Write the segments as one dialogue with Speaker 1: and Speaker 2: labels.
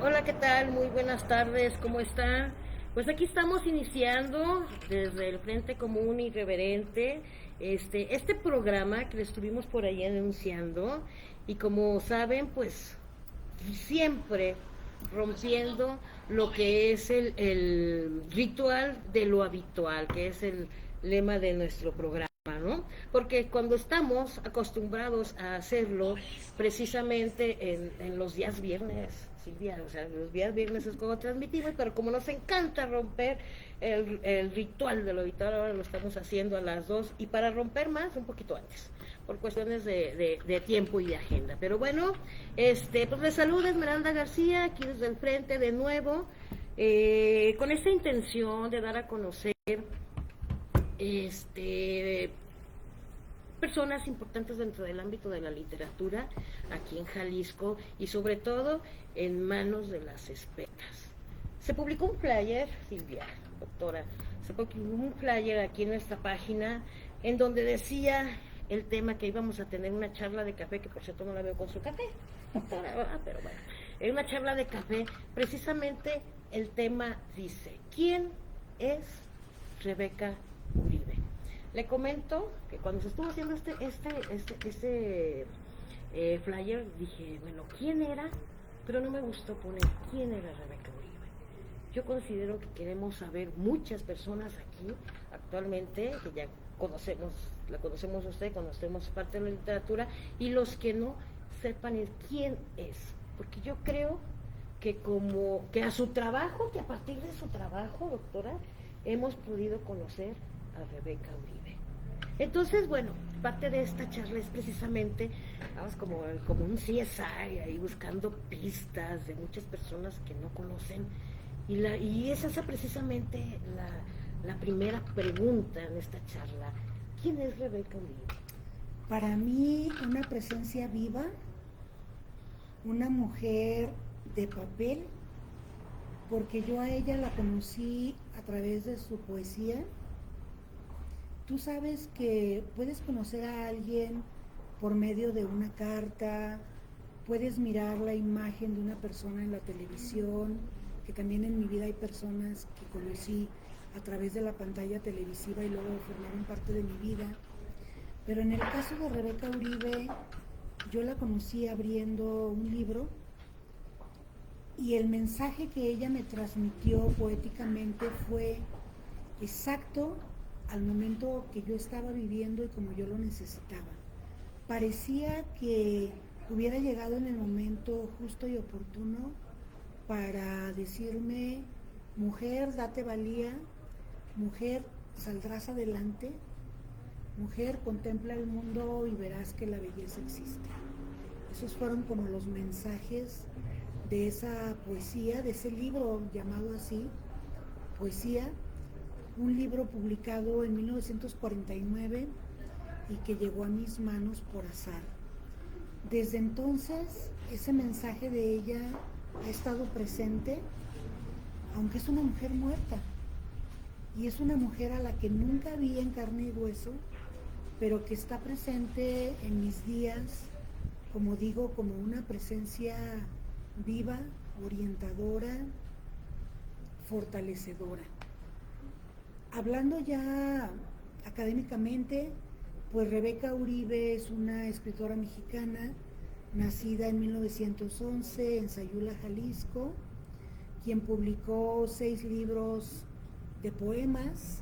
Speaker 1: Hola, ¿qué tal? Muy buenas tardes, ¿cómo están? Pues aquí estamos iniciando desde el Frente Común Irreverente este programa que le estuvimos por ahí anunciando y como saben, pues siempre rompiendo lo que es el ritual de lo habitual, que es el lema de nuestro programa, ¿no? Porque cuando estamos acostumbrados a hacerlo precisamente en los días viernes, Silvia, o sea, los días viernes es cuando transmitimos, pero como nos encanta romper el ritual de lo habitual, ahora lo estamos haciendo a las 2 y para romper más, un poquito antes por cuestiones de tiempo y de agenda. Pero bueno, pues les saluda Esmeralda García, aquí desde el frente de nuevo, con esta intención de dar a conocer este personas importantes dentro del ámbito de la literatura aquí en Jalisco y sobre todo en manos de las expertas. Se publicó un flyer, Silvia, doctora, se publicó un flyer aquí en nuestra página en donde decía el tema que íbamos a tener una charla de café, que por cierto no la veo con su café, doctora, ¿verdad? Pero bueno, en una charla de café, precisamente el tema dice, ¿quién es Rebeca Uribe? Le comento que cuando se estuvo haciendo flyer, dije, bueno, ¿quién era? Pero no me gustó poner quién era Rebeca Uribe. Yo considero que queremos saber muchas personas aquí actualmente, que ya conocemos, la conocemos usted, conocemos parte de la literatura, y los que no sepan quién es. Porque yo creo que como que a su trabajo, que a partir de su trabajo, doctora, hemos podido conocer a Rebeca Uribe. Entonces, bueno, parte de esta charla es precisamente, vamos, como un CSI, ahí buscando pistas de muchas personas que no conocen. Y es esa precisamente la primera pregunta en esta charla. ¿Quién es Rebeca Uribe?
Speaker 2: Para mí, una presencia viva, una mujer de papel, porque yo a ella la conocí a través de su poesía. Tú sabes que puedes conocer a alguien por medio de una carta, puedes mirar la imagen de una persona en la televisión, que también en mi vida hay personas que conocí a través de la pantalla televisiva y luego formaron parte de mi vida. Pero en el caso de Rebeca Uribe, yo la conocí abriendo un libro y el mensaje que ella me transmitió poéticamente fue exacto al momento que yo estaba viviendo y como yo lo necesitaba. Parecía que hubiera llegado en el momento justo y oportuno para decirme, mujer, date valía, mujer, saldrás adelante, mujer, contempla el mundo y verás que la belleza existe. Esos fueron como los mensajes de esa poesía, de ese libro llamado así, Poesía, un libro publicado en 1949 y que llegó a mis manos por azar. Desde entonces, ese mensaje de ella ha estado presente, aunque es una mujer muerta, y es una mujer a la que nunca vi en carne y hueso, pero que está presente en mis días, como digo, como una presencia viva, orientadora, fortalecedora. Hablando ya académicamente, pues Rebeca Uribe es una escritora mexicana, nacida en 1911 en Sayula, Jalisco, quien publicó 6 libros de poemas,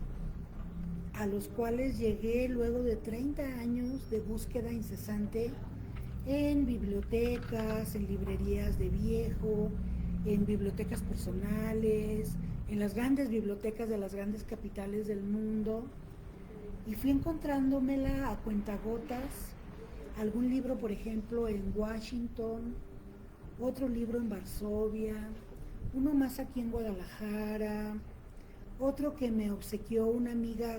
Speaker 2: a los cuales llegué luego de 30 años de búsqueda incesante en bibliotecas, en librerías de viejo, en bibliotecas personales, en las grandes bibliotecas de las grandes capitales del mundo, y fui encontrándomela a cuentagotas, algún libro por ejemplo en Washington, otro libro en Varsovia, uno más aquí en Guadalajara, otro que me obsequió una amiga,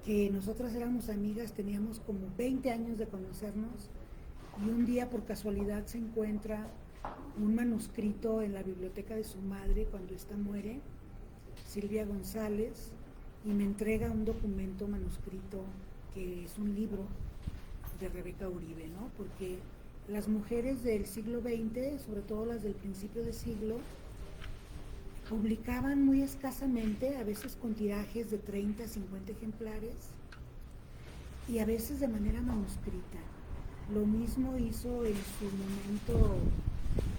Speaker 2: que nosotras éramos amigas, teníamos como 20 años de conocernos, y un día por casualidad se encuentra un manuscrito en la biblioteca de su madre cuando ésta muere, Silvia González, y me entrega un documento manuscrito que es un libro de Rebeca Uribe, ¿no? Porque las mujeres del siglo XX, sobre todo las del principio de siglo, publicaban muy escasamente, a veces con tirajes de 30 a 50 ejemplares y a veces de manera manuscrita. Lo mismo hizo en su momento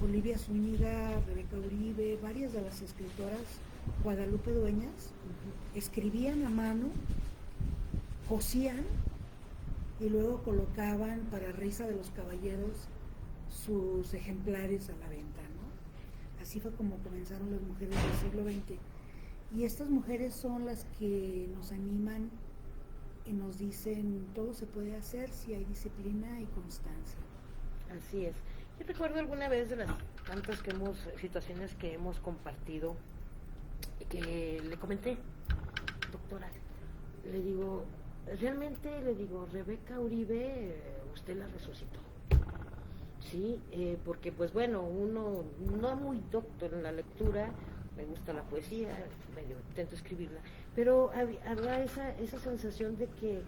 Speaker 2: Olivia Zúñiga, Rebeca Uribe, varias de las escritoras, Guadalupe Dueñas, escribían a mano, cosían y luego colocaban para risa de los caballeros sus ejemplares a la venta, ¿no? Así fue como comenzaron las mujeres del siglo XX. Y estas mujeres son las que nos animan y nos dicen, todo se puede hacer si hay disciplina y constancia.
Speaker 1: Así es. Yo recuerdo alguna vez de las tantas situaciones que hemos compartido, que le comenté, doctora, le digo, realmente le digo, Rebeca Uribe, usted la resucitó. Sí, porque pues bueno, uno no muy doctor en la lectura, me gusta la poesía, medio intento escribirla, pero habrá esa sensación de que,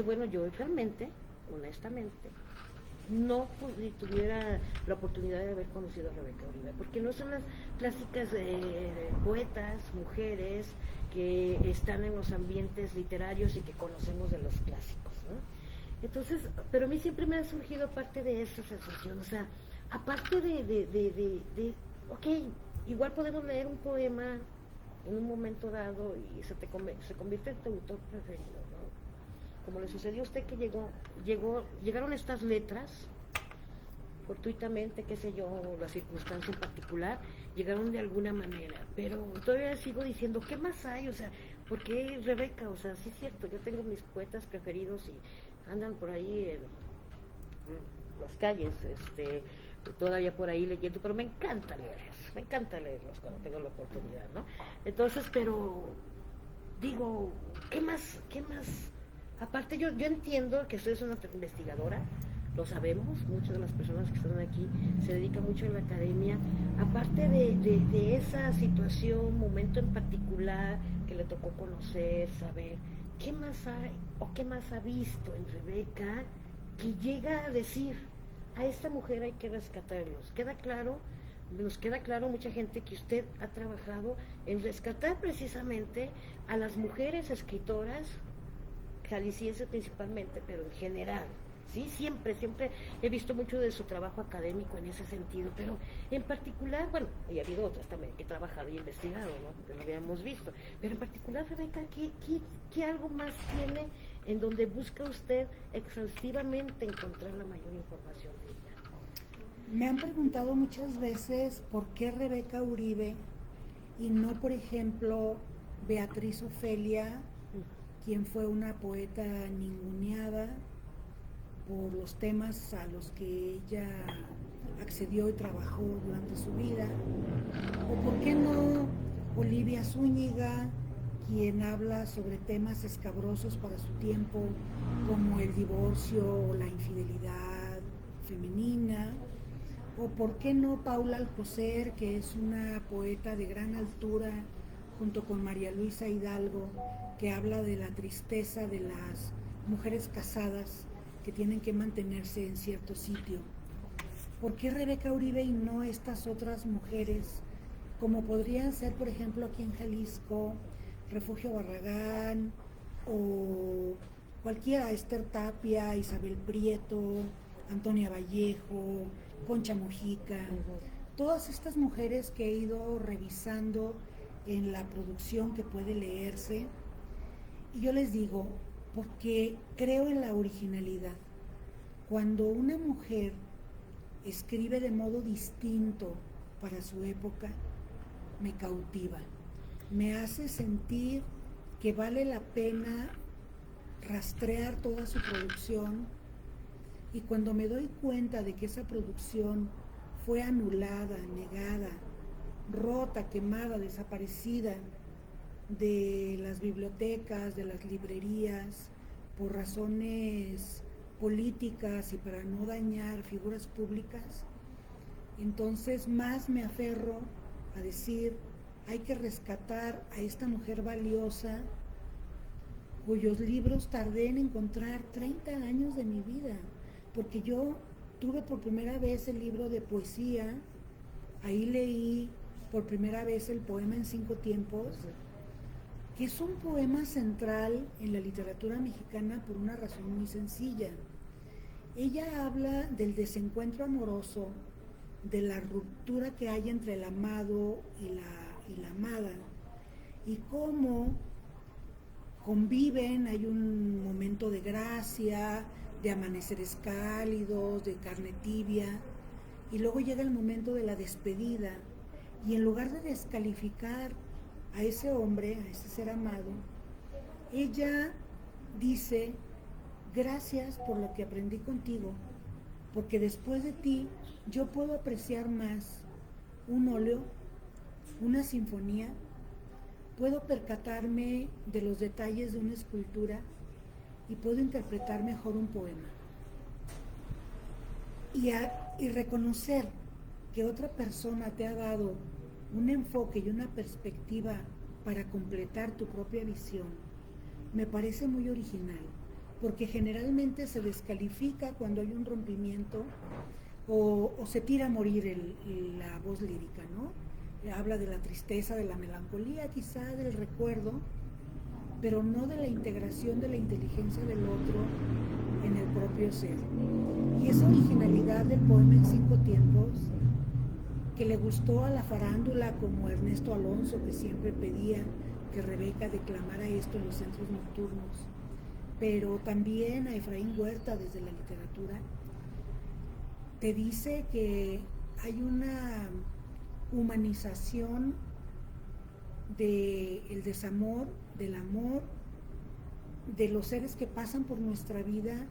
Speaker 1: bueno, yo realmente, honestamente, no tuviera la oportunidad de haber conocido a Rebeca Uribe, porque no son las clásicas poetas, mujeres que están en los ambientes literarios y que conocemos de los clásicos, ¿no? Entonces, pero a mí siempre me ha surgido parte de esa sensación, o sea, aparte de ok, igual podemos leer un poema en un momento dado y se convierte en tu autor preferido, ¿no? Como le sucedió a usted que llegaron estas letras, fortuitamente, qué sé yo, la circunstancia en particular, llegaron de alguna manera, pero todavía sigo diciendo, ¿qué más hay? O sea, ¿por qué Rebeca? O sea, sí es cierto, yo tengo mis poetas preferidos y andan por ahí en las calles, todavía por ahí leyendo, pero me encanta leerlos cuando tengo la oportunidad, ¿no? Entonces, pero digo, ¿qué más? Aparte yo entiendo que usted es una investigadora, lo sabemos, muchas de las personas que están aquí se dedican mucho a la academia, aparte de esa situación, momento en particular que le tocó conocer, saber, ¿qué más hay o qué más ha visto en Rebeca que llega a decir, a esta mujer hay que rescatarlos? Nos queda claro mucha gente que usted ha trabajado en rescatar precisamente a las mujeres escritoras, jaliscienses principalmente, pero en general. Sí, siempre he visto mucho de su trabajo académico en ese sentido, pero en particular, bueno, y ha habido otras también que he trabajado y investigado, ¿no? Que lo habíamos visto, pero en particular, Rebeca, ¿qué algo más tiene en donde busca usted exhaustivamente encontrar la mayor información de ella?
Speaker 2: Me han preguntado muchas veces por qué Rebeca Uribe y no, por ejemplo, Beatriz Ofelia, quien fue una poeta ninguneada por los temas a los que ella accedió y trabajó durante su vida, o por qué no Olivia Zúñiga, quien habla sobre temas escabrosos para su tiempo, como el divorcio o la infidelidad femenina, o por qué no Paula Alcocer, que es una poeta de gran altura, junto con María Luisa Hidalgo, que habla de la tristeza de las mujeres casadas que tienen que mantenerse en cierto sitio. ¿Por qué Rebeca Uribe y no estas otras mujeres, como podrían ser, por ejemplo, aquí en Jalisco, Refugio Barragán, o cualquiera, Esther Tapia, Isabel Prieto, Antonia Vallejo, Concha Mojica, todas estas mujeres que he ido revisando en la producción que puede leerse? Y yo les digo, porque creo en la originalidad. Cuando una mujer escribe de modo distinto para su época, me cautiva, me hace sentir que vale la pena rastrear toda su producción, y cuando me doy cuenta de que esa producción fue anulada, negada, rota, quemada, desaparecida de las bibliotecas, de las librerías, por razones políticas y para no dañar figuras públicas, entonces más me aferro a decir, hay que rescatar a esta mujer valiosa cuyos libros tardé en encontrar 30 años de mi vida, porque yo tuve por primera vez el libro de poesía, ahí leí por primera vez el poema En 5 tiempos, que es un poema central en la literatura mexicana por una razón muy sencilla. Ella habla del desencuentro amoroso, de la ruptura que hay entre el amado y la amada, y cómo conviven, hay un momento de gracia, de amaneceres cálidos, de carne tibia, y luego llega el momento de la despedida, y en lugar de descalificar a ese hombre, a ese ser amado, ella dice: gracias por lo que aprendí contigo, porque después de ti yo puedo apreciar más un óleo, una sinfonía, puedo percatarme de los detalles de una escultura y puedo interpretar mejor un poema. Y reconocer que otra persona te ha dado un enfoque y una perspectiva para completar tu propia visión, me parece muy original, porque generalmente se descalifica cuando hay un rompimiento o se tira a morir la voz lírica, ¿no? Habla de la tristeza, de la melancolía, quizá del recuerdo, pero no de la integración de la inteligencia del otro en el propio ser. Y esa originalidad del poema En 5 tiempos, que le gustó a la farándula como Ernesto Alonso, que siempre pedía que Rebeca declamara esto en los centros nocturnos, pero también a Efraín Huerta desde la literatura, te dice que hay una humanización del desamor, del amor, de los seres que pasan por nuestra vida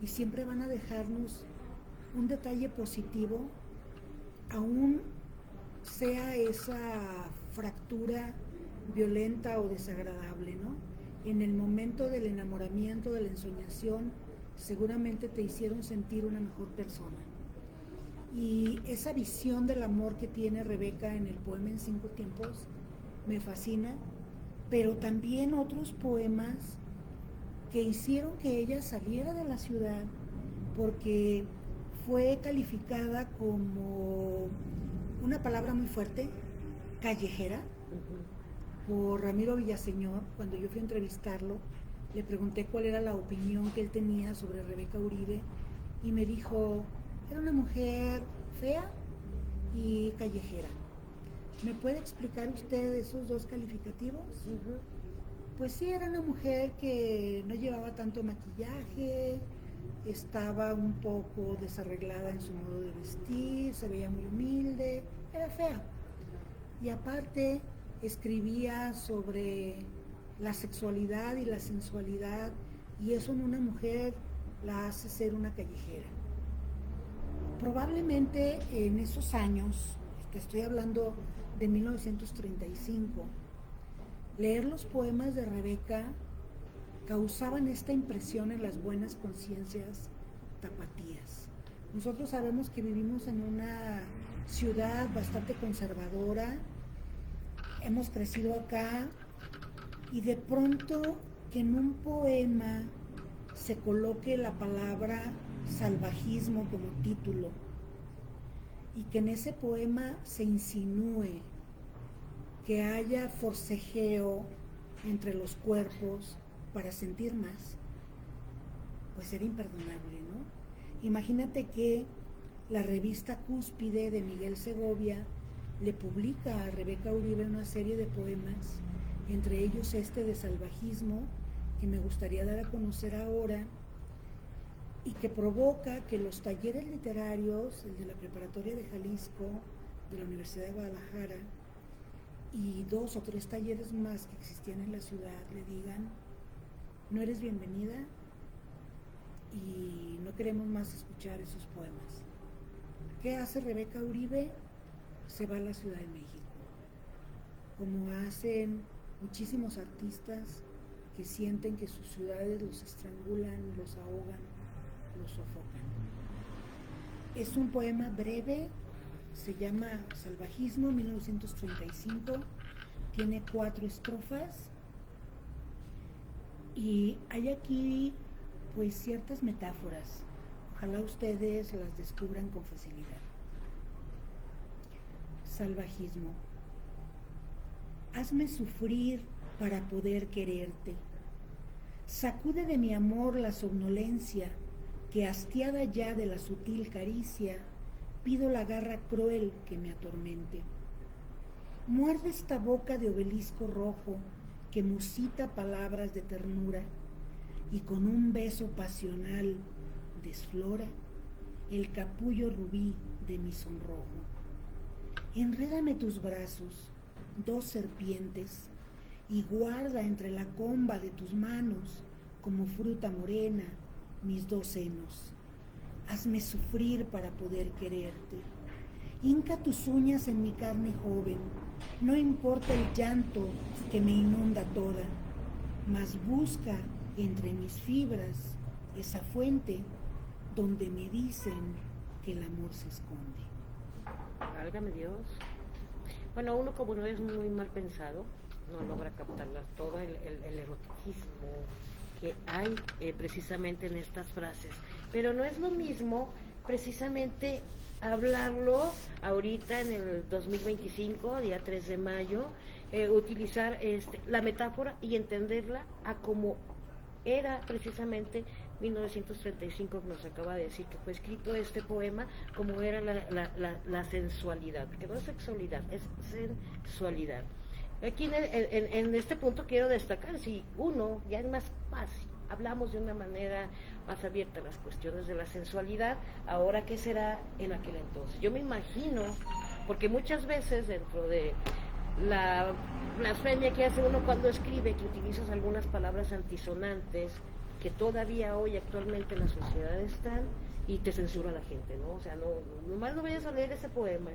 Speaker 2: y siempre van a dejarnos un detalle positivo, aún sea esa fractura violenta o desagradable, ¿no? En el momento del enamoramiento, de la ensoñación, seguramente te hicieron sentir una mejor persona. Y esa visión del amor que tiene Rebeca en el poema En 5 tiempos me fascina, pero también otros poemas que hicieron que ella saliera de la ciudad, porque fue calificada como una palabra muy fuerte, callejera, por Ramiro Villaseñor. Cuando yo fui a entrevistarlo, le pregunté cuál era la opinión que él tenía sobre Rebeca Uribe y me dijo: era una mujer fea y callejera. ¿Me puede explicar usted esos dos calificativos? Pues sí, era una mujer que no llevaba tanto maquillaje, estaba un poco desarreglada en su modo de vestir, se veía muy humilde, era fea. Y aparte escribía sobre la sexualidad y la sensualidad, y eso en una mujer la hace ser una callejera. Probablemente en esos años, te estoy hablando de 1935, leer los poemas de Rebeca causaban esta impresión en las buenas conciencias tapatías. Nosotros sabemos que vivimos en una ciudad bastante conservadora, hemos crecido acá, y de pronto que en un poema se coloque la palabra salvajismo como título, y que en ese poema se insinúe que haya forcejeo entre los cuerpos para sentir más, pues era imperdonable, ¿no? Imagínate que la revista Cúspide de Miguel Segovia le publica a Rebeca Uribe una serie de poemas, entre ellos este de salvajismo, que me gustaría dar a conocer ahora, y que provoca que los talleres literarios, el de la Preparatoria de Jalisco, de la Universidad de Guadalajara, y 2 o 3 talleres más que existían en la ciudad, le digan: no eres bienvenida y no queremos más escuchar esos poemas. ¿Qué hace Rebeca Uribe? Se va a la Ciudad de México, como hacen muchísimos artistas que sienten que sus ciudades los estrangulan, los ahogan, los sofocan. Es un poema breve, se llama Salvajismo, 1935, tiene 4 estrofas Y hay aquí pues ciertas metáforas. Ojalá ustedes las descubran con facilidad. Salvajismo. Hazme sufrir para poder quererte. Sacude de mi amor la somnolencia, que hastiada ya de la sutil caricia, pido la garra cruel que me atormente. Muerde esta boca de obelisco rojo, que musita palabras de ternura, y con un beso pasional desflora el capullo rubí de mi sonrojo. Enrédame tus brazos, dos serpientes, y guarda entre la comba de tus manos, como fruta morena, mis dos senos. Hazme sufrir para poder quererte. Hinca tus uñas en mi carne joven, no importa el llanto que me inunda toda, mas busca entre mis fibras esa fuente donde me dicen que el amor se esconde.
Speaker 1: Válgame Dios. Bueno, uno como no es muy mal pensado, no logra captarla todo el eroticismo que hay precisamente en estas frases. Pero no es lo mismo precisamente hablarlo ahorita en el 2025, día 3 de mayo, utilizar la metáfora y entenderla a como era precisamente 1935, que nos acaba de decir que fue escrito este poema, como era la sensualidad, que no es sexualidad, es sensualidad. Aquí en este punto quiero destacar, si uno ya es más fácil, hablamos de una manera más abierta las cuestiones de la sensualidad, ahora qué será en aquel entonces. Yo me imagino, porque muchas veces dentro de la blasfemia que hace uno cuando escribe, que utilizas algunas palabras antisonantes, que todavía hoy actualmente en la sociedad están, y te censura la gente, ¿no? O sea, nomás no vayas a leer ese poema.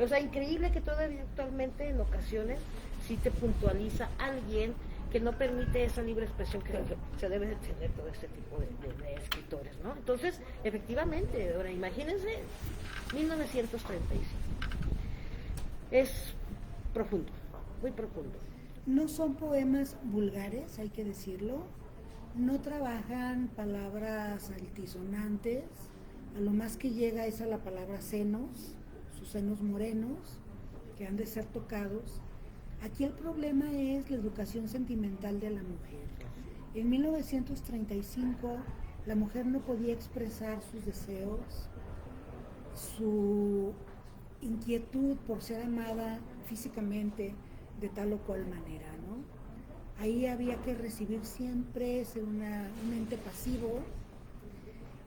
Speaker 1: O sea, increíble que todavía actualmente en ocasiones sí te puntualiza alguien que no permite esa libre expresión que se debe de tener todo este tipo de escritores, ¿no? Entonces, efectivamente, ahora imagínense 1935. Es profundo, muy profundo.
Speaker 2: No son poemas vulgares, hay que decirlo. No trabajan palabras altisonantes, a lo más que llega es a la palabra senos, sus senos morenos, que han de ser tocados. Aquí el problema es la educación sentimental de la mujer. En 1935 la mujer no podía expresar sus deseos, su inquietud por ser amada físicamente de tal o cual manera, ¿no? Ahí había que recibir siempre, ser un ente pasivo,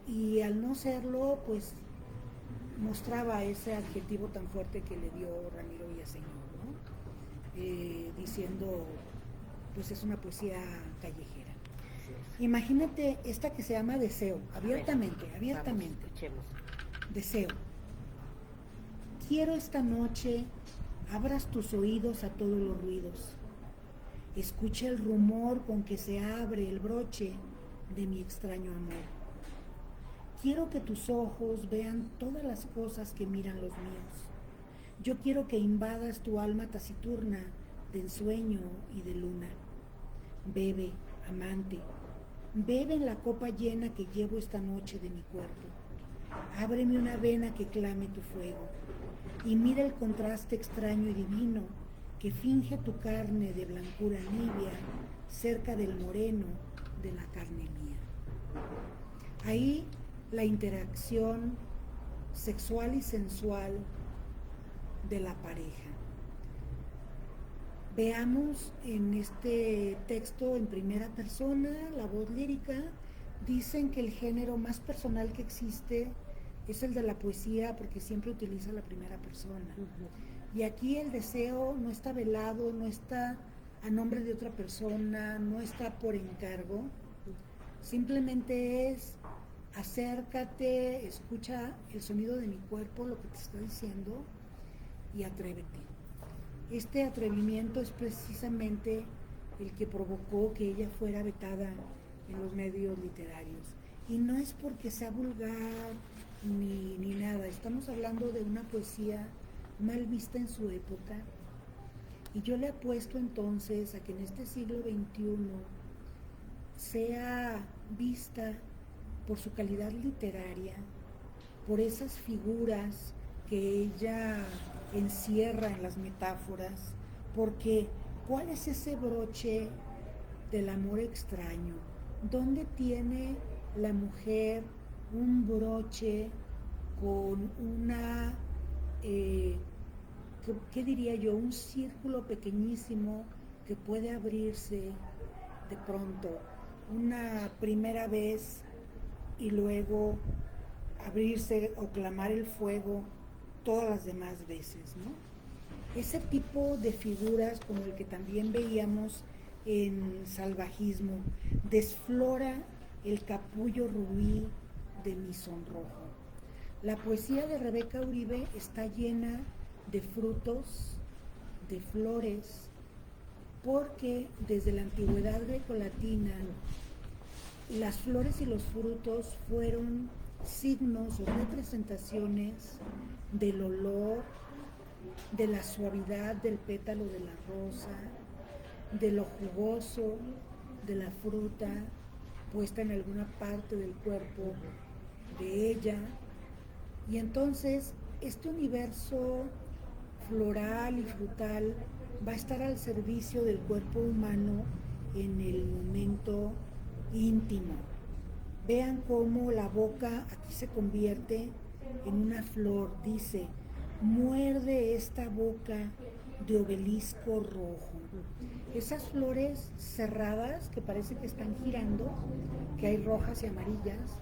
Speaker 2: y al no serlo, pues mostraba ese adjetivo tan fuerte que le dio Ramiro Villaseñor, ¿no? Diciendo, pues es una poesía callejera. Imagínate esta que se llama Deseo, abiertamente.
Speaker 1: Vamos, escuchemos.
Speaker 2: Deseo. Quiero esta noche abras tus oídos a todos los ruidos. Escucha el rumor con que se abre el broche de mi extraño amor. Quiero que tus ojos vean todas las cosas que miran los míos. Yo quiero que invadas tu alma taciturna de ensueño y de luna. Bebe, amante, bebe en la copa llena que llevo esta noche de mi cuerpo. Ábreme una vena que clame tu fuego, y mira el contraste extraño y divino que finge tu carne de blancura nibia cerca del moreno de la carne mía. Ahí la interacción sexual y sensual de la pareja. Veamos en este texto en primera persona, la voz lírica. Dicen que el género más personal que existe es el de la poesía, porque siempre utiliza la primera persona. Y aquí el deseo no está velado, no está a nombre de otra persona, no está por encargo, simplemente es acércate, escucha el sonido de mi cuerpo, lo que te está diciendo, y atrévete. Este atrevimiento es precisamente el que provocó que ella fuera vetada en los medios literarios. Y no es porque sea vulgar ni nada, estamos hablando de una poesía mal vista en su época, y yo le apuesto entonces a que en este siglo XXI sea vista por su calidad literaria, por esas figuras que ella encierra en las metáforas, porque ¿cuál es ese broche del amor extraño? ¿Dónde tiene la mujer un broche con una, ¿qué diría yo? Un círculo pequeñísimo que puede abrirse de pronto, una primera vez y luego abrirse o clamar el fuego todas las demás veces, ¿no? Ese tipo de figuras, como el que también veíamos en Salvajismo, desflora el capullo rubí de mi sonrojo. La poesía de Rebeca Uribe está llena de frutos, de flores, porque desde la antigüedad grecolatina las flores y los frutos fueron signos o representaciones del olor, de la suavidad del pétalo de la rosa, de lo jugoso de la fruta puesta en alguna parte del cuerpo de ella. Y entonces este universo floral y frutal va a estar al servicio del cuerpo humano en el momento íntimo. Vean cómo la boca aquí se convierte en una flor. Dice, muerde esta boca de obelisco rojo. Esas flores cerradas que parece que están girando, que hay rojas y amarillas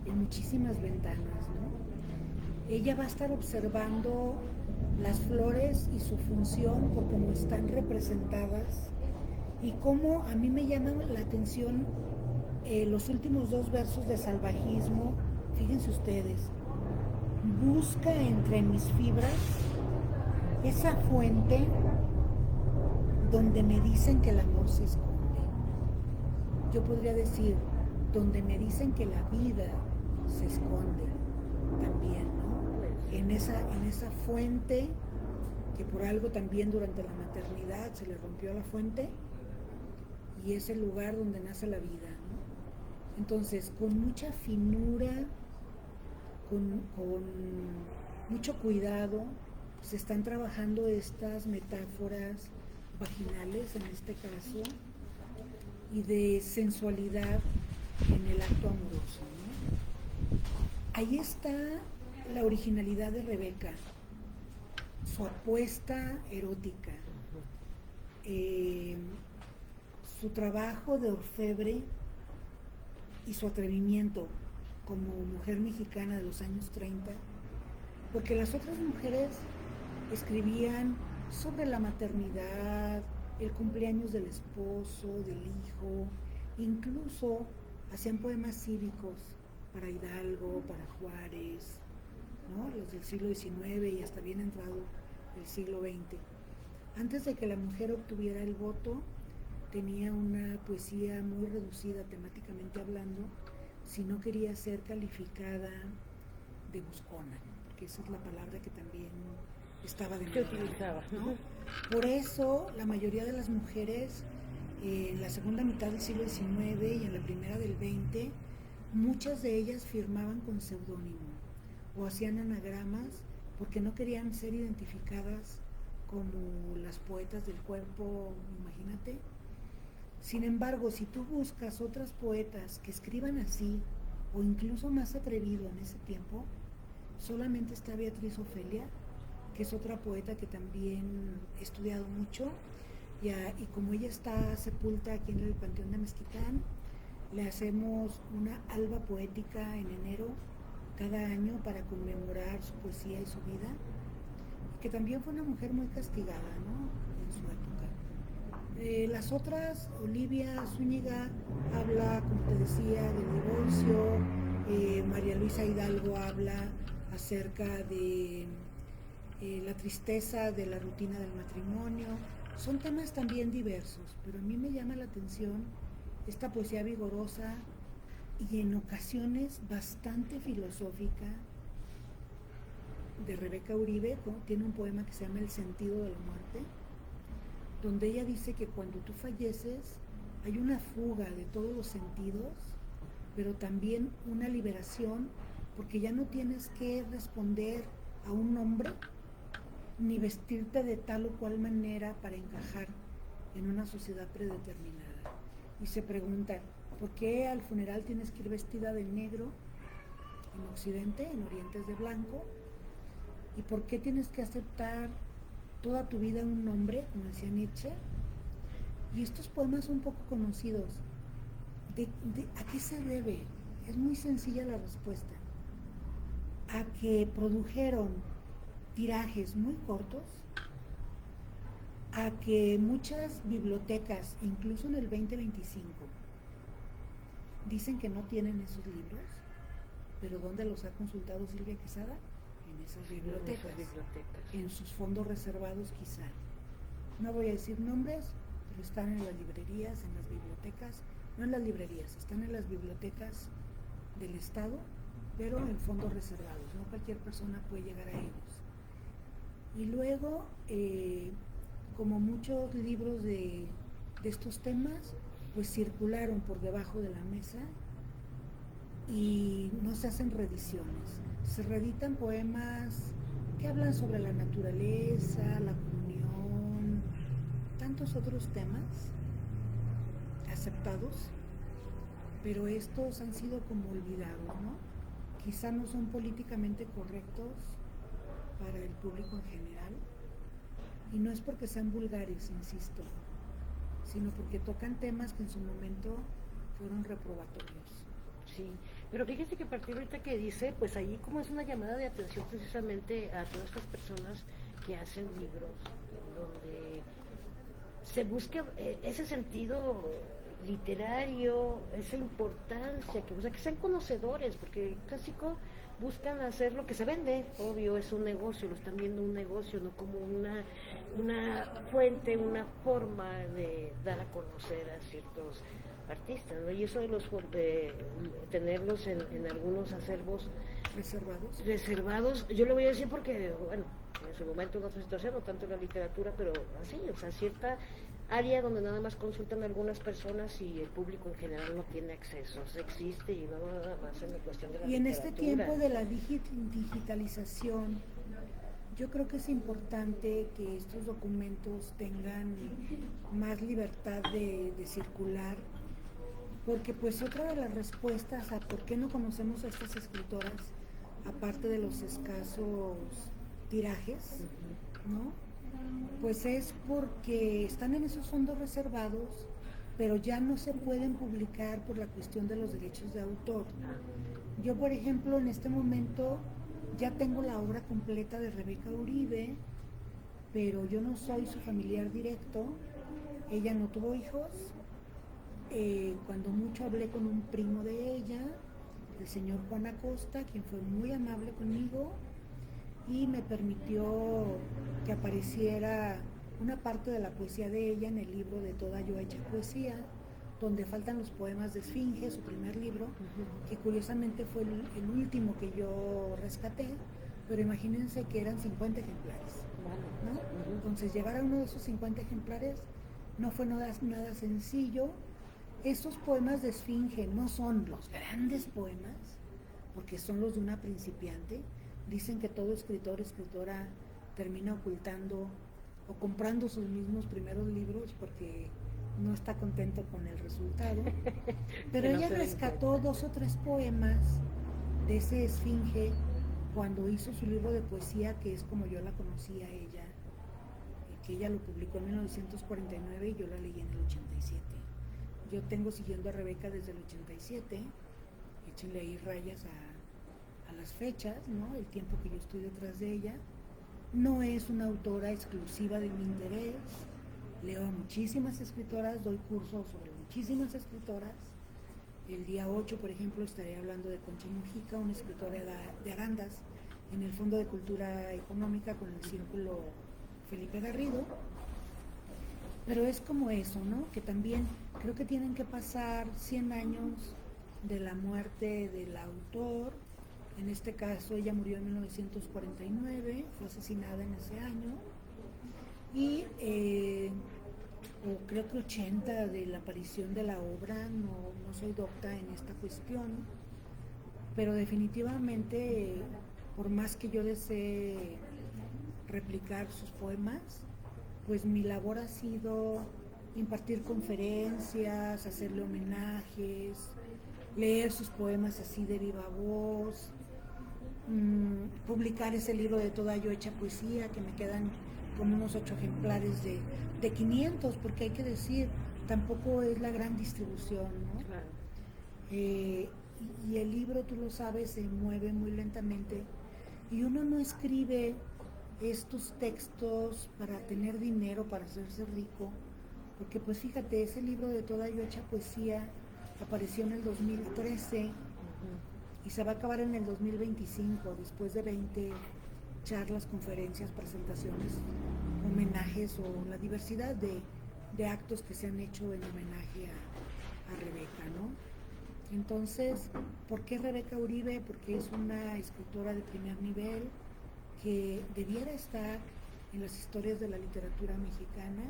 Speaker 2: en muchísimas ventanas, ¿no? Ella va a estar observando las flores y su función por cómo están representadas y cómo a mí me llaman la atención los últimos dos versos de Salvajismo. Fíjense ustedes, busca entre mis fibras esa fuente donde me dicen que el amor se esconde. Yo podría decir, donde me dicen que la vida se esconde también, ¿no? En esa fuente que por algo también durante la maternidad se le rompió la fuente y es el lugar donde nace la vida, ¿no? Entonces, con mucha finura, con mucho cuidado, se están trabajando estas metáforas vaginales, en este caso, y de sensualidad en el acto amoroso, ¿no? Ahí está la originalidad de Rebeca, su apuesta erótica, su trabajo de orfebre y su atrevimiento como mujer mexicana de los años 30, porque las otras mujeres escribían sobre la maternidad, el cumpleaños del esposo, del hijo, incluso hacían poemas cívicos para Hidalgo, para Juárez, ¿no? Los del siglo XIX y hasta bien entrado el siglo XX. Antes de que la mujer obtuviera el voto, tenía una poesía muy reducida temáticamente hablando, si no quería ser calificada de buscona, porque esa es la palabra que también estaba de moda, ¿no? Por eso la mayoría de las mujeres en la segunda mitad del siglo XIX y en la primera del XX, muchas de ellas firmaban con seudónimo o hacían anagramas porque no querían ser identificadas como las poetas del cuerpo, imagínate. Sin embargo, si tú buscas otras poetas que escriban así, o incluso más atrevido en ese tiempo, solamente está Beatriz Ofelia, que es otra poeta que también he estudiado mucho, y como ella está sepulta aquí en el Panteón de Mezquitán, le hacemos una alba poética en enero cada año para conmemorar su poesía y su vida, que también fue una mujer muy castigada, ¿no?, en su época. Las otras, Olivia Zúñiga habla, como te decía, del divorcio, María Luisa Hidalgo habla acerca de la tristeza de la rutina del matrimonio. Son temas también diversos, pero a mí me llama la atención esta poesía vigorosa y en ocasiones bastante filosófica de Rebeca Uribe, ¿no? Tiene un poema que se llama El sentido de la muerte, donde ella dice que cuando tú falleces hay una fuga de todos los sentidos, pero también una liberación, porque ya no tienes que responder a un nombre, ni vestirte de tal o cual manera para encajar en una sociedad predeterminada. Y se preguntan, ¿por qué al funeral tienes que ir vestida de negro en Occidente, en Oriente es de blanco? ¿Y por qué tienes que aceptar toda tu vida un nombre, como decía Nietzsche? Y estos poemas son poco conocidos. ¿A qué se debe? Es muy sencilla la respuesta. A que produjeron tirajes muy cortos, a que muchas bibliotecas, incluso en el 2025, dicen que no tienen esos libros, pero ¿dónde los ha consultado Silvia Quesada? En esas bibliotecas, en sus fondos reservados quizá. No voy a decir nombres, pero están en las librerías, en las bibliotecas, no en las librerías, están en las bibliotecas del Estado, pero en fondos reservados, no cualquier persona puede llegar a ellos. Y luego, como muchos libros de estos temas, pues circularon por debajo de la mesa y no se hacen reediciones. Se reeditan poemas que hablan sobre la naturaleza, la comunión, tantos otros temas aceptados, pero estos han sido como olvidados, ¿no? Quizá no son políticamente correctos para el público en general, y no es porque sean vulgares, insisto, sino porque tocan temas que en su momento fueron reprobatorios.
Speaker 1: Sí, pero fíjese que a partir de ahorita que dice, pues ahí como es una llamada de atención precisamente a todas estas personas que hacen libros, donde se busca ese sentido literario, esa importancia, que, o sea, que sean conocedores, porque el clásico buscan hacer lo que se vende, obvio, es un negocio, lo están viendo un negocio, no como una fuente, una forma de dar a conocer a ciertos artistas, ¿no? Y eso de tenerlos en algunos acervos reservados, yo le voy a decir porque, bueno, en su momento en otra situación, no tanto en la literatura, pero así, o sea, cierta área donde nada más consultan algunas personas y el público en general no tiene acceso, o sea, existe y no nada más en la cuestión de la
Speaker 2: literatura. Y en
Speaker 1: este
Speaker 2: tiempo de la digitalización, yo creo que es importante que estos documentos tengan más libertad de circular, porque pues otra de las respuestas a por qué no conocemos a estas escritoras, aparte de los escasos tirajes, ¿no? Pues es porque están en esos fondos reservados, pero ya no se pueden publicar por la cuestión de los derechos de autor. Yo, por ejemplo, en este momento ya tengo la obra completa de Rebeca Uribe, pero yo no soy su familiar directo, ella no tuvo hijos, cuando mucho hablé con un primo de ella, el señor Juan Acosta, quien fue muy amable conmigo y me permitió que apareciera una parte de la poesía de ella en el libro de Toda Yo Hecha Poesía, donde faltan los poemas de Esfinge, su primer libro, que curiosamente fue el último que yo rescaté, pero imagínense que eran 50 ejemplares, ¿no? Entonces llegar a uno de esos 50 ejemplares no fue nada sencillo. Estos poemas de Esfinge no son los grandes poemas, porque son los de una principiante. Dicen que todo escritor, escritora termina ocultando o comprando sus mismos primeros libros porque no está contento con el resultado. Pero ella rescató 2 o 3 poemas de ese Esfinge cuando hizo su libro de poesía, que es como yo la conocí a ella, que ella lo publicó en 1949 y yo la leí en el 87. Yo tengo siguiendo a Rebeca desde el 87, échenle ahí rayas a las fechas, ¿no? El tiempo que yo estoy detrás de ella. No es una autora exclusiva de mi interés, leo a muchísimas escritoras, doy cursos sobre muchísimas escritoras. El día 8, por ejemplo, estaré hablando de Concha Mujica, una escritora de Arandas, en el Fondo de Cultura Económica con el Círculo Felipe Garrido. Pero es como eso, ¿no? Que también creo que tienen que pasar 100 años de la muerte del autor. En este caso ella murió en 1949, fue asesinada en ese año. Y o creo que 80 de la aparición de la obra, no soy docta en esta cuestión, pero definitivamente, por más que yo desee replicar sus poemas, pues mi labor ha sido impartir conferencias, hacerle homenajes, leer sus poemas así de viva voz, publicar ese libro de Toda yo hecha poesía, que me quedan como unos 8 ejemplares de 500, porque hay que decir, tampoco es la gran distribución, ¿no?
Speaker 1: Claro.
Speaker 2: Y el libro, tú lo sabes, se mueve muy lentamente, y uno no escribe estos textos para tener dinero, para hacerse rico, porque pues fíjate, ese libro de Toda yo hecha poesía apareció en el 2013 y se va a acabar en el 2025, después de 20 charlas, conferencias, presentaciones, homenajes o la diversidad de actos que se han hecho en homenaje a Rebeca, ¿no? Entonces, ¿por qué Rebeca Uribe? Porque es una escritora de primer nivel que debiera estar en las historias de la literatura mexicana.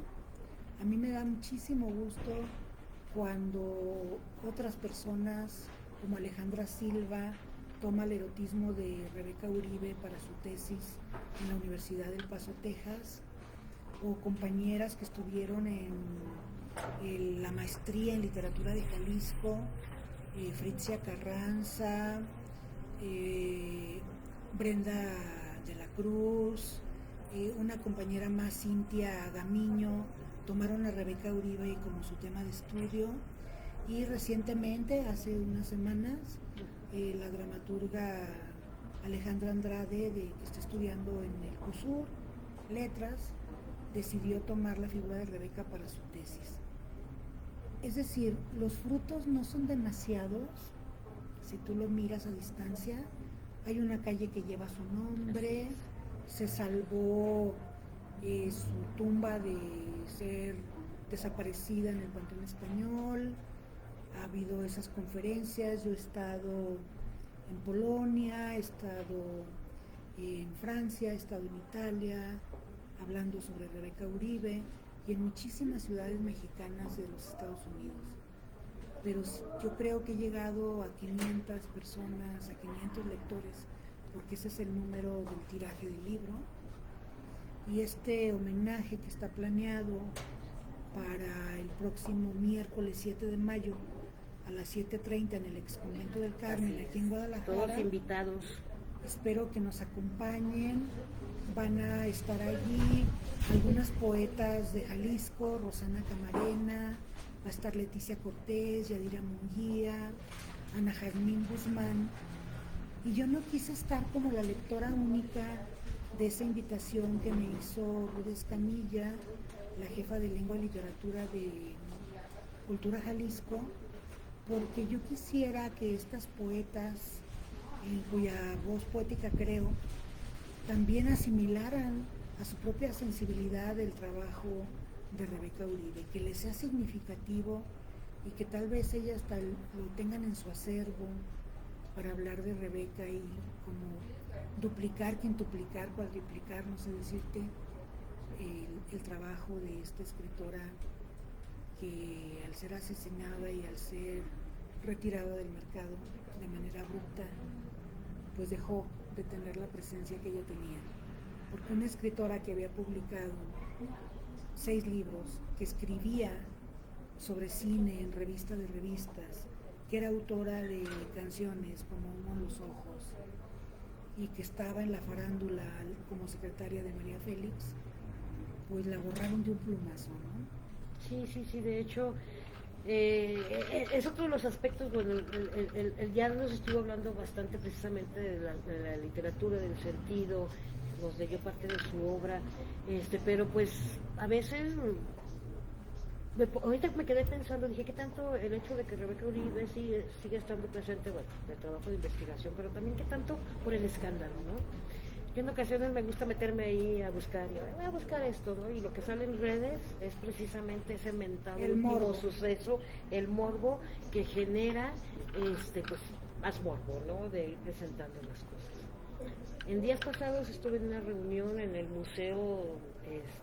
Speaker 2: A mí me da muchísimo gusto cuando otras personas como Alejandra Silva toma el erotismo de Rebeca Uribe para su tesis en la Universidad del Paso, Texas, o compañeras que estuvieron en la maestría en literatura de Jalisco, Fritzia Carranza, Brenda de la Cruz, una compañera más, Cintia Gamiño, tomaron a Rebeca Uribe como su tema de estudio, y recientemente, hace unas semanas, la dramaturga Alejandra Andrade, que está estudiando en el CUSUR Letras, decidió tomar la figura de Rebeca para su tesis. Es decir, los frutos no son demasiados, si tú lo miras a distancia. Hay una calle que lleva su nombre, se salvó su tumba de ser desaparecida en el Panteón Español, ha habido esas conferencias, yo he estado en Polonia, he estado en Francia, he estado en Italia, hablando sobre Rebeca Uribe, y en muchísimas ciudades mexicanas de los Estados Unidos. Pero yo creo que he llegado a 500 personas, a 500 lectores, porque ese es el número del tiraje del libro. Y este homenaje que está planeado para el próximo miércoles 7 de mayo a las 7:30 en el Exconvento del Carmen, aquí en Guadalajara.
Speaker 1: Todos invitados.
Speaker 2: Espero que nos acompañen. Van a estar allí algunas poetas de Jalisco, Rosana Camarena, va a estar Leticia Cortés, Yadira Munguía, Ana Jazmín Guzmán. Y yo no quise estar como la lectora única de esa invitación que me hizo Ruth Escamilla, la jefa de Lengua y Literatura de Cultura Jalisco, porque yo quisiera que estas poetas, en cuya voz poética creo, también asimilaran a su propia sensibilidad el trabajo de Rebeca Uribe, que les sea significativo y que tal vez ellas lo tengan en su acervo para hablar de Rebeca y como duplicar, quintuplicar, cuadriplicar, no sé decirte, el trabajo de esta escritora que al ser asesinada y al ser retirada del mercado de manera abrupta, pues dejó de tener la presencia que ella tenía. Porque una escritora que había publicado 6 libros, que escribía sobre cine en revista de revistas, que era autora de canciones como Humo en los ojos, y que estaba en la farándula como secretaria de María Félix, pues la borraron de un plumazo, ¿no?
Speaker 1: Sí, de hecho, es otro de los aspectos. Bueno, ya nos estuvo hablando bastante precisamente de la literatura, del sentido, nos leyó parte de su obra, pero pues a veces, ahorita me quedé pensando, dije, ¿qué tanto el hecho de que Rebeca Uribe sigue estando presente, bueno, de trabajo de investigación, pero también qué tanto por el escándalo, ¿no? Yo en ocasiones me gusta meterme ahí a buscar, voy a buscar esto, ¿no? Y lo que sale en redes es precisamente ese mentado último suceso, el morbo que genera, pues, más morbo, ¿no? De ir presentando las cosas. En días pasados estuve en una reunión en el Museo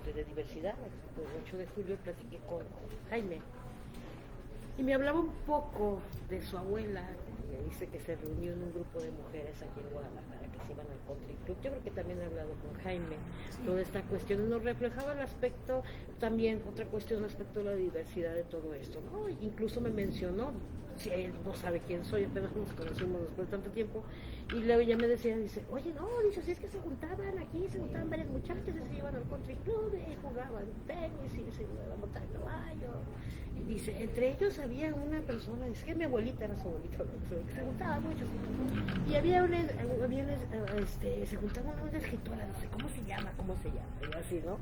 Speaker 1: de Diversidad, el 8 de julio, platiqué con Jaime. Y me hablaba un poco de su abuela, que dice que se reunió en un grupo de mujeres aquí en Guadalajara, que se iban al country club. Yo creo que también he hablado con Jaime, toda esta cuestión. Nos reflejaba el aspecto, también otra cuestión respecto a la diversidad de todo esto, ¿no? Incluso me mencionó, si él no sabe quién soy, apenas nos conocimos después de tanto tiempo, y luego ella me decía, dice, oye, no, dice, si es que se juntaban aquí, se juntaban varias muchachas, se iban al country club, jugaban tenis, y se iban a montar caballo. Y dice, entre ellos había una persona, dice que mi abuelita era su abuelita, se juntaban muchos. Y había se juntaban una escritora, dice, ¿cómo se llama? Y yo así, ¿no?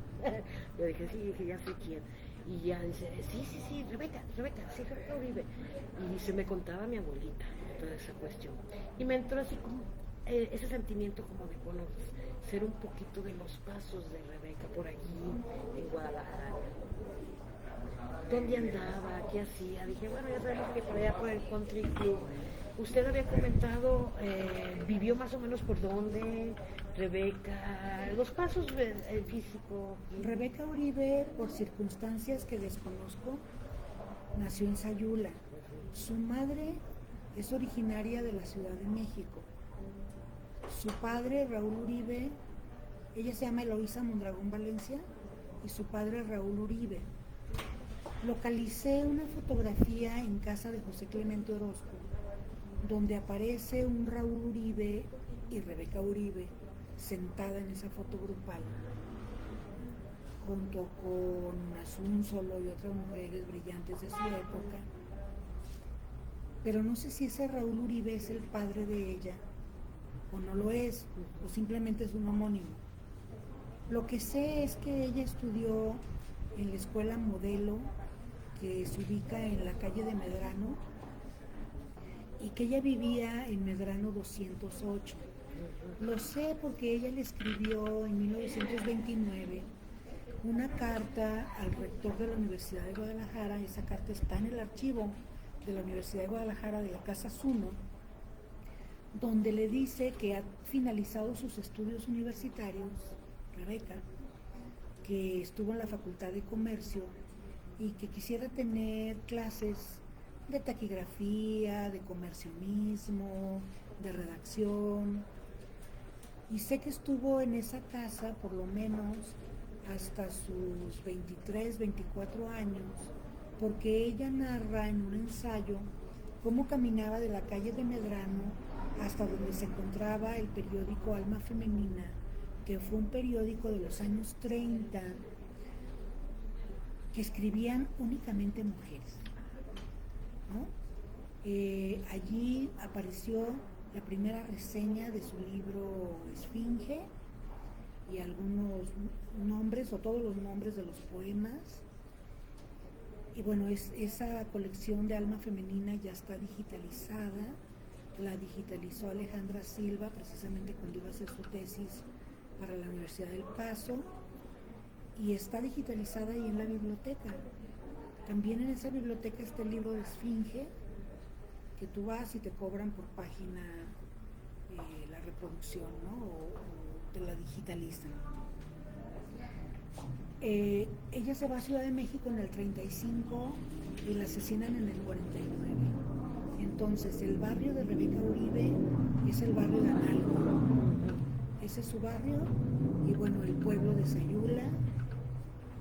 Speaker 1: Yo dije, sí, dije, ya sé quién. Y ya dice, sí, Rebeca, sí, Rebeca Uribe. Y dice, me contaba mi abuelita toda esa cuestión. Y me entró así como ese sentimiento como de conocer un poquito de los pasos de Rebeca por allí en Guadalajara. ¿Dónde andaba? ¿Qué hacía? Dije, bueno, ya sabemos que por allá por el country club. Usted había comentado, vivió más o menos por dónde, Rebeca, los pasos físicos.
Speaker 2: Rebeca Uribe, por circunstancias que desconozco, nació en Sayula. Su madre es originaria de la Ciudad de México. Su padre, Raúl Uribe, ella se llama Eloísa Mondragón Valencia, y su padre, Raúl Uribe. Localicé una fotografía en casa de José Clemente Orozco, donde aparece un Raúl Uribe y Rebeca Uribe sentada en esa foto grupal, junto con Asunzolo y otras mujeres brillantes de su época. Pero no sé si ese Raúl Uribe es el padre de ella, o no lo es, o simplemente es un homónimo. Lo que sé es que ella estudió en la escuela Modelo, que se ubica en la calle de Medrano, y que ella vivía en Medrano 208. Lo sé porque ella le escribió en 1929 una carta al rector de la Universidad de Guadalajara. Esa carta está en el archivo de la Universidad de Guadalajara, de la Casa Zuno, donde le dice que ha finalizado sus estudios universitarios, Rebeca, que estuvo en la Facultad de Comercio y que quisiera tener clases de taquigrafía, de comercionismo, de redacción. Y sé que estuvo en esa casa por lo menos hasta sus 23, 24 años, porque ella narra en un ensayo cómo caminaba de la calle de Medrano hasta donde se encontraba el periódico Alma Femenina, que fue un periódico de los años 30 que escribían únicamente mujeres, ¿no? Allí apareció la primera reseña de su libro Esfinge y algunos nombres o todos los nombres de los poemas. Y bueno, esa colección de Alma Femenina ya está digitalizada, la digitalizó Alejandra Silva precisamente cuando iba a hacer su tesis para la Universidad del Paso, y está digitalizada ahí en la biblioteca. También en esa biblioteca está el libro de Esfinge, que tú vas y te cobran por página la reproducción, ¿no? O te la digitalizan. Ella se va a Ciudad de México en el 35 y la asesinan en el 49. Entonces el barrio de Rebeca Uribe es el barrio de Analco. Ese es su barrio, y bueno, el pueblo de Sayula,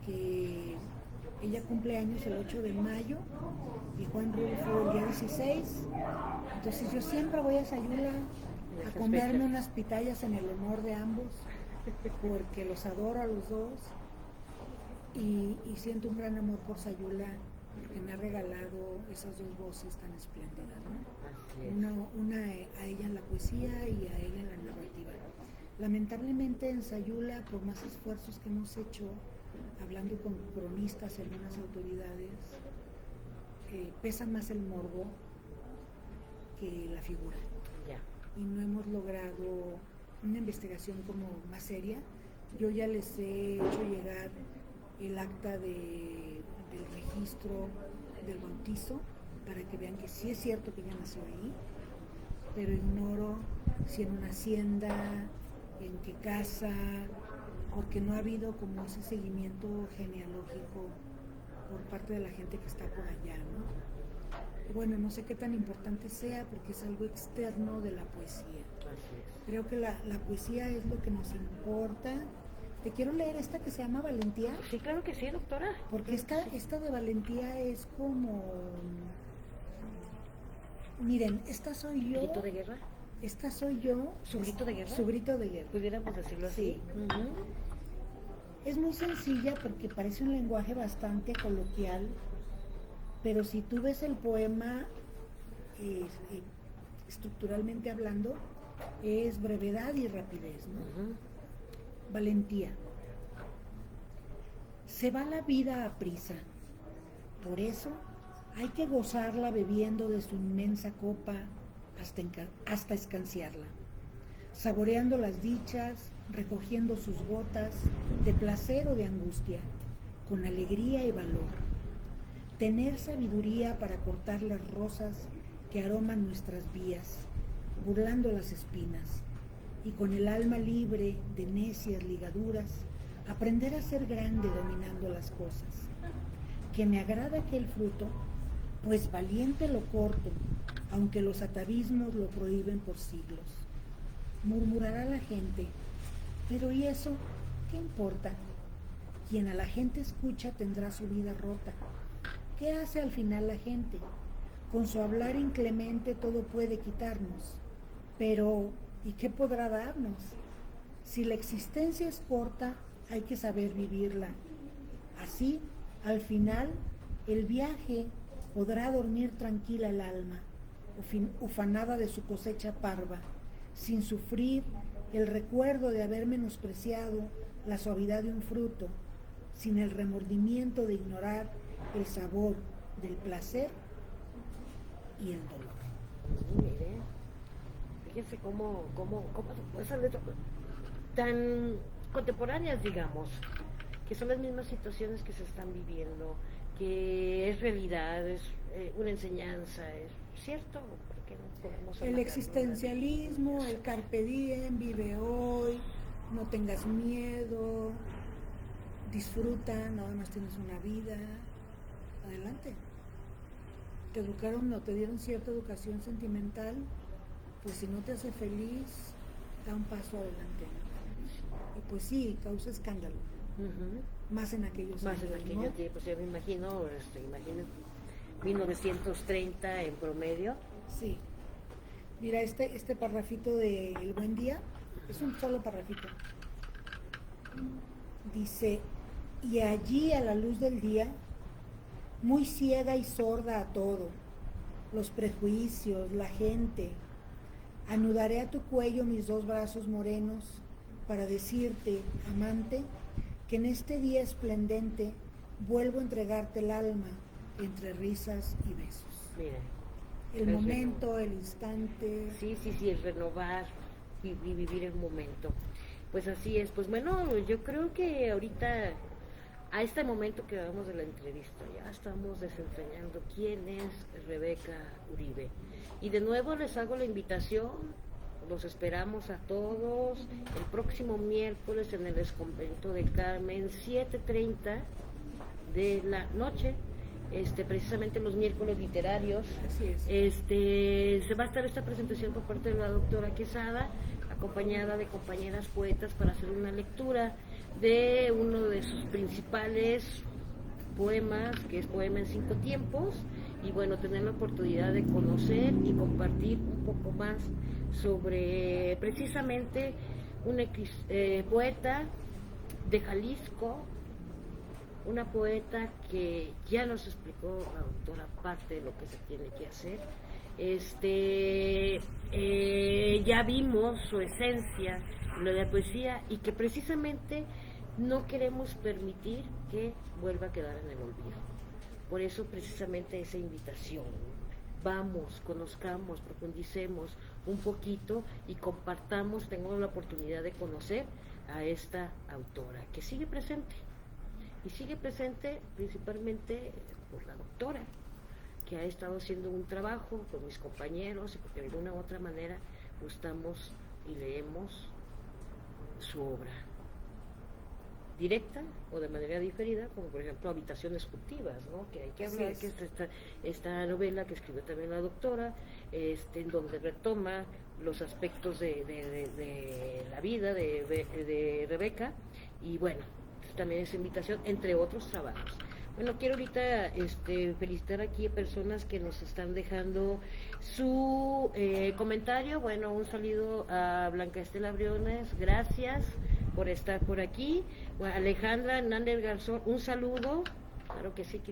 Speaker 2: que ella cumple años el 8 de mayo y Juan Rulfo el día 16. Entonces yo siempre voy a Sayula a comerme unas pitayas en el honor de ambos, porque los adoro a los dos, y siento un gran amor por Sayula, que me ha regalado esas dos voces tan espléndidas, ¿no? Una a ella en la poesía y a él en la narrativa. Lamentablemente en Sayula, por más esfuerzos que hemos hecho, hablando con cronistas y algunas autoridades, pesa más el morbo que la figura. Y no hemos logrado una investigación como más seria. Yo ya les he hecho llegar el acta del registro del bautizo para que vean que sí es cierto que ella nació ahí, pero ignoro si en una hacienda, porque casa, porque no ha habido como ese seguimiento genealógico por parte de la gente que está por allá, ¿no? Y bueno, no sé qué tan importante sea porque es algo externo de la poesía.
Speaker 1: Así es.
Speaker 2: Creo que la poesía es lo que nos importa. Te quiero leer esta que se llama Valentía,
Speaker 1: Sí, claro que sí, doctora.
Speaker 2: porque esta de Valentía es como... Miren, esta soy yo.
Speaker 1: ¿Grito de guerra?
Speaker 2: Esta soy yo.
Speaker 1: ¿Su grito de guerra?
Speaker 2: Su grito de guerra.
Speaker 1: ¿Pudiéramos decirlo así?
Speaker 2: Sí.
Speaker 1: Ujú.
Speaker 2: Es muy sencilla porque parece un lenguaje bastante coloquial, pero si tú ves el poema estructuralmente hablando, es brevedad y rapidez, ¿no?
Speaker 1: Ujú.
Speaker 2: Valentía. Se va la vida a prisa, por eso hay que gozarla bebiendo de su inmensa copa hasta escanciarla, saboreando las dichas, recogiendo sus gotas de placer o de angustia, con alegría y valor. Tener sabiduría para cortar las rosas que aroman nuestras vías, burlando las espinas, y con el alma libre de necias ligaduras, aprender a ser grande dominando las cosas. Que me agrada aquel fruto, pues valiente lo corto, aunque los atavismos lo prohíben por siglos. Murmurará la gente, pero ¿y eso qué importa? Quien a la gente escucha tendrá su vida rota. ¿Qué hace al final la gente? Con su hablar inclemente todo puede quitarnos, pero ¿y qué podrá darnos? Si la existencia es corta, hay que saber vivirla. Así, al final, el viaje podrá dormir tranquila el alma, ufanada de su cosecha parva, sin sufrir el recuerdo de haber menospreciado la suavidad de un fruto, sin el remordimiento de ignorar el sabor del placer y el dolor.
Speaker 1: Mire, fíjense cómo esas letras tan contemporáneas, digamos, que son las mismas situaciones que se están viviendo, que es realidad, es una enseñanza, es cierto, porque no podemos
Speaker 2: El
Speaker 1: amagarlo,
Speaker 2: existencialismo, el carpe diem, vive hoy, no tengas miedo, disfruta, nada más tienes una vida, adelante. Te educaron o te dieron cierta educación sentimental, pues si no te hace feliz, da un paso adelante. Y pues sí, causa escándalo,
Speaker 1: Ujú.
Speaker 2: más en aquellos
Speaker 1: Más
Speaker 2: años,
Speaker 1: en aquellos
Speaker 2: ¿no?
Speaker 1: tiempos, yo me imagino, imaginen 1930 en promedio.
Speaker 2: Sí. Mira, este parrafito de El Buen Día, es un solo parrafito. Dice, y allí a la luz del día, muy ciega y sorda a todo, los prejuicios, la gente, anudaré a tu cuello mis dos brazos morenos para decirte, amante, que en este día esplendente vuelvo a entregarte el alma entre risas y besos.
Speaker 1: Miren,
Speaker 2: El
Speaker 1: es
Speaker 2: momento, el instante.
Speaker 1: sí, el renovar y vivir el momento. Pues así es, pues bueno, yo creo que ahorita, a este momento que vamos de la entrevista, ya estamos desentrañando quién es Rebeca Uribe. Y de nuevo les hago la invitación, los esperamos a todos el próximo miércoles en el Exconvento del Carmen, 7:30 de la noche. Precisamente los miércoles literarios.
Speaker 2: Así es.
Speaker 1: Se va a estar esta presentación por parte de la doctora Quesada, acompañada de compañeras poetas para hacer una lectura de uno de sus principales poemas, que es Poema en 5 tiempos, y bueno, tener la oportunidad de conocer y compartir un poco más sobre precisamente una poeta de Jalisco, una poeta que ya nos explicó la doctora parte de lo que se tiene que hacer. Ya vimos su esencia, lo de la poesía, y que precisamente no queremos permitir que vuelva a quedar en el olvido. Por eso precisamente esa invitación. Vamos, conozcamos, profundicemos un poquito y compartamos, tengamos la oportunidad de conocer a esta autora que sigue presente. Y sigue presente principalmente por la doctora, que ha estado haciendo un trabajo con mis compañeros y porque de alguna u otra manera gustamos y leemos su obra, directa o de manera diferida, como por ejemplo Habitaciones Furtivas, ¿no? Que hay que hablar, que es esta novela que escribió también la doctora, en donde retoma los aspectos de la vida de Rebeca, y bueno, también esa invitación, entre otros trabajos. Bueno, quiero ahorita felicitar aquí a personas que nos están dejando su comentario. Bueno, un saludo a Blanca Estela Briones, gracias por estar por aquí. Bueno, Alejandra Hernández Garzón, un saludo, claro que sí,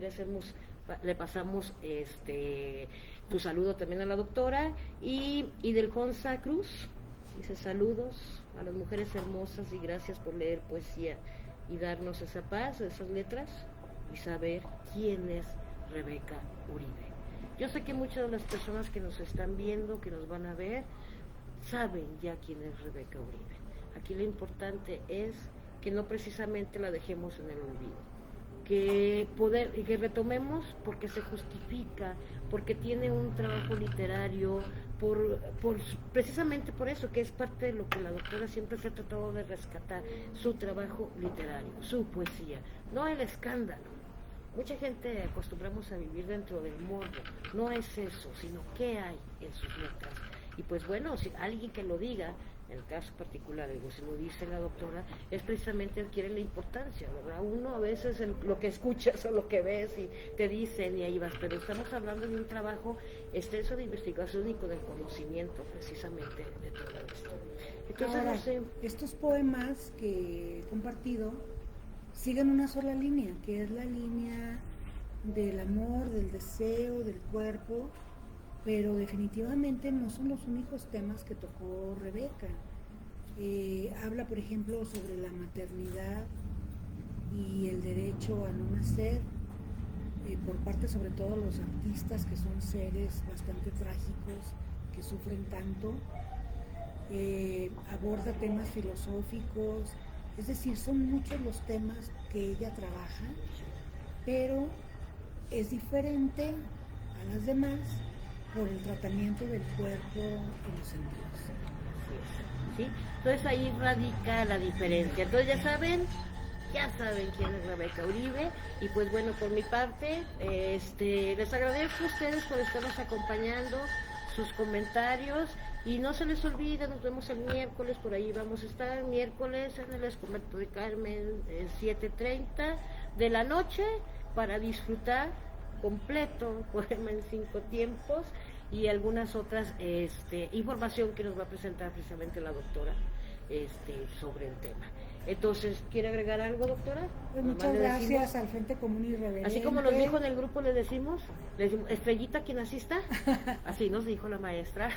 Speaker 1: le pasamos tu saludo también a la doctora. Y Delconza Cruz dice saludos a las mujeres hermosas y gracias por leer poesía y darnos esa paz, esas letras, y saber quién es Rebeca Uribe. Yo sé que muchas de las personas que nos están viendo, que nos van a ver, saben ya quién es Rebeca Uribe. Aquí lo importante es que no precisamente la dejemos en el olvido, que retomemos porque se justifica, porque tiene un trabajo literario, precisamente por eso, que es parte de lo que la doctora siempre se ha tratado de rescatar, su trabajo literario, su poesía, no el escándalo. Mucha gente acostumbramos a vivir dentro del morbo, no es eso, sino qué hay en sus letras. Y pues bueno, si alguien que lo diga, en el caso particular, si lo dice la doctora, es precisamente adquiere la importancia, ¿verdad? Uno a veces lo que escuchas o lo que ves y te dicen y ahí vas, pero estamos hablando de un trabajo extenso de investigación y con el conocimiento precisamente de todo esto. Entonces,
Speaker 2: ahora,
Speaker 1: no sé.
Speaker 2: Estos poemas que he compartido siguen una sola línea, que es la línea del amor, del deseo, del cuerpo, pero definitivamente no son los únicos temas que tocó Rebeca. Habla, por ejemplo, sobre la maternidad y el derecho a no nacer, por parte sobre todo de los artistas, que son seres bastante trágicos, que sufren tanto. Aborda temas filosóficos, es decir, son muchos los temas que ella trabaja, pero es diferente a las demás por el tratamiento del cuerpo y los sentidos.
Speaker 1: ¿Sí? Entonces ahí radica la diferencia. Entonces ya saben quién es Rebeca Uribe. Y pues bueno, por mi parte, les agradezco a ustedes por estarnos acompañando, sus comentarios, y no se les olvide, nos vemos el miércoles, por ahí vamos a estar, miércoles en el Convento de Carmen, 7:30 de la noche, para disfrutar completo Poema en 5 tiempos y algunas otras información que nos va a presentar precisamente la doctora sobre el tema. Entonces, ¿quiere agregar algo, doctora?
Speaker 2: Pues muchas gracias al Frente Común Irreverente.
Speaker 1: Así como nos dijo en el grupo, le decimos, Estrellita quien asista, así nos dijo la maestra,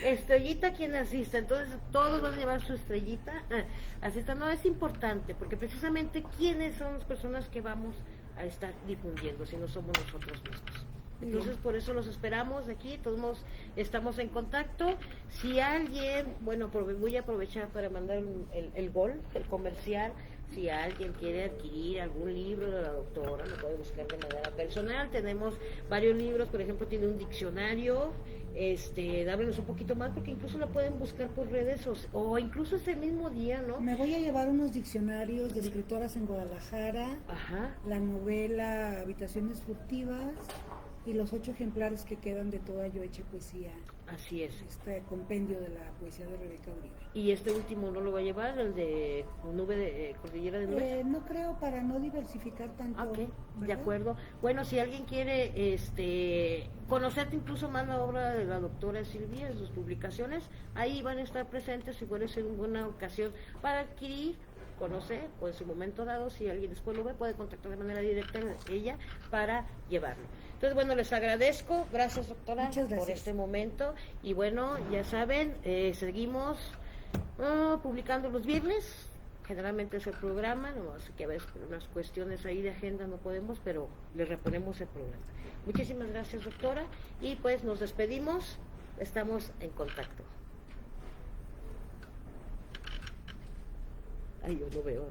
Speaker 1: Estrellita quien asista. Entonces todos van a llevar su estrellita, así está. No, es importante, porque precisamente quiénes son las personas que vamos a estar difundiendo, si no somos nosotros mismos. Entonces por eso los esperamos aquí, todos estamos en contacto. Si alguien, bueno, voy a aprovechar para mandar el comercial. Si alguien quiere adquirir algún libro de la doctora, lo puede buscar de manera personal. Tenemos varios libros, por ejemplo, tiene un diccionario, dáblenos un poquito más, porque incluso la pueden buscar por redes o incluso ese mismo día, ¿no?
Speaker 2: Me voy a llevar unos diccionarios de escritoras en Guadalajara,
Speaker 1: ajá,
Speaker 2: la novela Habitaciones Furtivas y los 8 ejemplares que quedan de Toda Yo Hecha Poesía.
Speaker 1: Así es.
Speaker 2: Este compendio de la poesía de Rebeca Uribe.
Speaker 1: ¿Y este último no lo va a llevar, el de Cordillera de Nubes?
Speaker 2: No creo, para no diversificar tanto.
Speaker 1: Ok,
Speaker 2: ¿verdad?
Speaker 1: de acuerdo. Bueno, si alguien quiere conocer incluso más la obra de la doctora Silvia, sus publicaciones, ahí van a estar presentes, y puede ser una buena ocasión para adquirir, conocer, o en su momento dado, si alguien después lo ve, puede contactar de manera directa a ella para llevarlo. Entonces, bueno, les agradezco, gracias doctora.
Speaker 2: Muchas gracias
Speaker 1: por este momento, y bueno, ya saben, seguimos publicando los viernes, generalmente es el programa, no sé que a veces por unas cuestiones ahí de agenda no podemos, pero le reponemos el programa. Muchísimas gracias doctora, y pues nos despedimos, estamos en contacto. Ay, yo lo veo.